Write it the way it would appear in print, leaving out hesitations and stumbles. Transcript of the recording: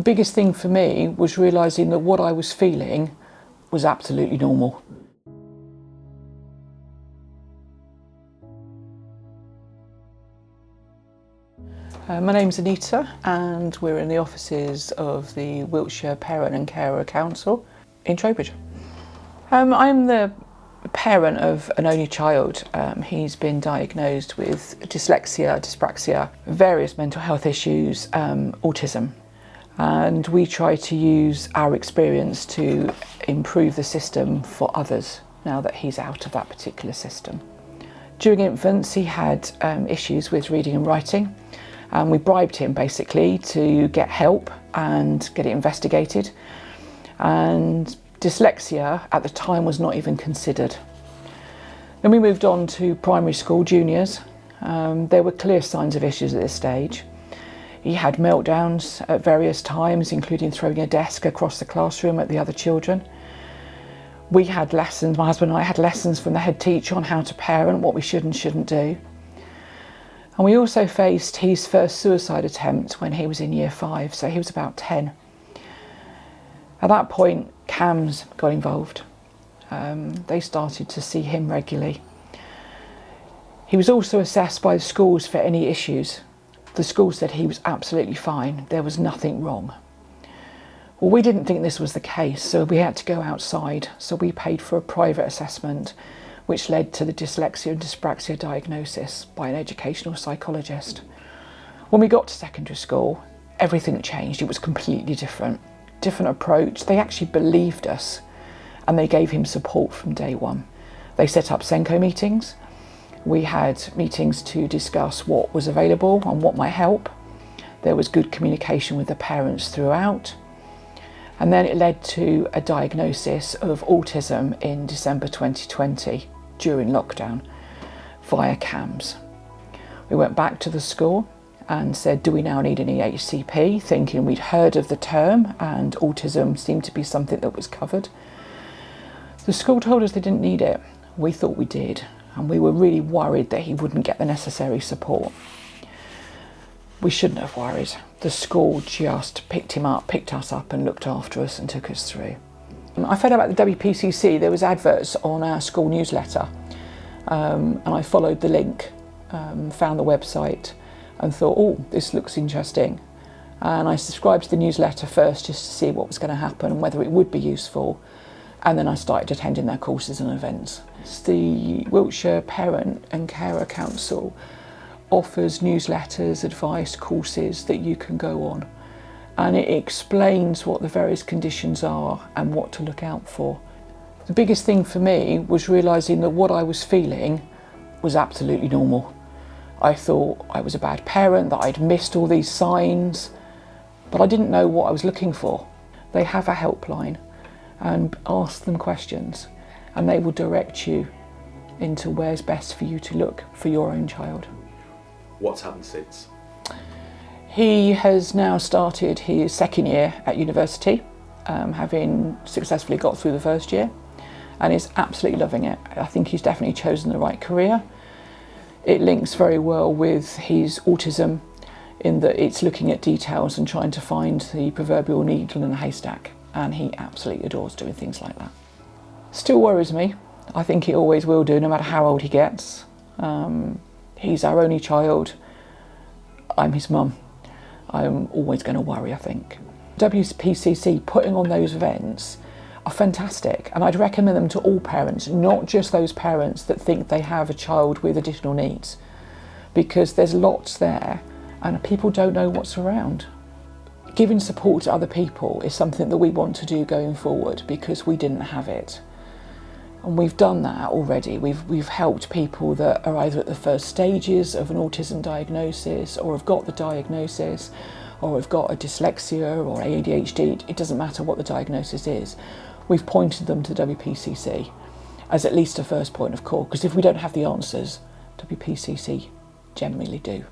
The biggest thing for me was realising that what I was feeling was absolutely normal. My name's Anita and we're in the offices of the Wiltshire Parent Carer Council in Trowbridge. I'm the parent of an only child. He's been diagnosed with dyslexia, dyspraxia, various mental health issues, autism. And we try to use our experience to improve the system for others now that he's out of that particular system. During infance, he had issues with reading and writing. We bribed him basically to get help and get it investigated. And dyslexia at the time was not even considered. Then we moved on to primary school, juniors. There were clear signs of issues at this stage. He had meltdowns at various times, including throwing a desk across the classroom at the other children. We had lessons, my husband and I had lessons from the head teacher on how to parent, what we should and shouldn't do. And we also faced his first suicide attempt when he was in year 5, so he was about 10. At that point, CAMS got involved. They started to see him regularly. He was also assessed by the schools for any issues. The school said he was absolutely fine, there was nothing wrong. Well, we didn't think this was the case, so we had to go outside. So we paid for a private assessment, which led to the dyslexia and dyspraxia diagnosis by an educational psychologist. When we got to secondary school, everything changed. It was completely different approach. They actually believed us and they gave him support from day one. They set up Senko meetings. We had meetings to discuss what was available and what might help. There was good communication with the parents throughout. And then it led to a diagnosis of autism in December 2020 during lockdown via CAMS. We went back to the school and said, do we now need an EHCP? Thinking we'd heard of the term and autism seemed to be something that was covered. The school told us they didn't need it. We thought we did, and we were really worried that he wouldn't get the necessary support. We shouldn't have worried. The school just picked us up and looked after us and took us through. I found out about the WPCC. There was adverts on our school newsletter, and I followed the link, found the website and thought, oh, this looks interesting. And I subscribed to the newsletter first just to see what was going to happen and whether it would be useful. And then I started attending their courses and events. The Wiltshire Parent and Carer Council offers newsletters, advice, courses that you can go on. And it explains what the various conditions are and what to look out for. The biggest thing for me was realising that what I was feeling was absolutely normal. I thought I was a bad parent, that I'd missed all these signs, but I didn't know what I was looking for. They have a helpline and ask them questions and they will direct you into where's best for you to look for your own child. What's happened since? He has now started his second year at university, having successfully got through the first year, and is absolutely loving it. I think he's definitely chosen the right career. It links very well with his autism in that it's looking at details and trying to find the proverbial needle in a haystack, and he absolutely adores doing things like that. Still worries me. I think it always will do, no matter how old he gets. He's our only child. I'm his mum. I'm always going to worry, I think. WPCC putting on those events are fantastic, and I'd recommend them to all parents, not just those parents that think they have a child with additional needs, because there's lots there and people don't know what's around. Giving support to other people is something that we want to do going forward because we didn't have it. And we've done that already. We've helped people that are either at the first stages of an autism diagnosis or have got the diagnosis or have got a dyslexia or ADHD. It doesn't matter what the diagnosis is. We've pointed them to WPCC as at least a first point of call, because if we don't have the answers, WPCC generally do.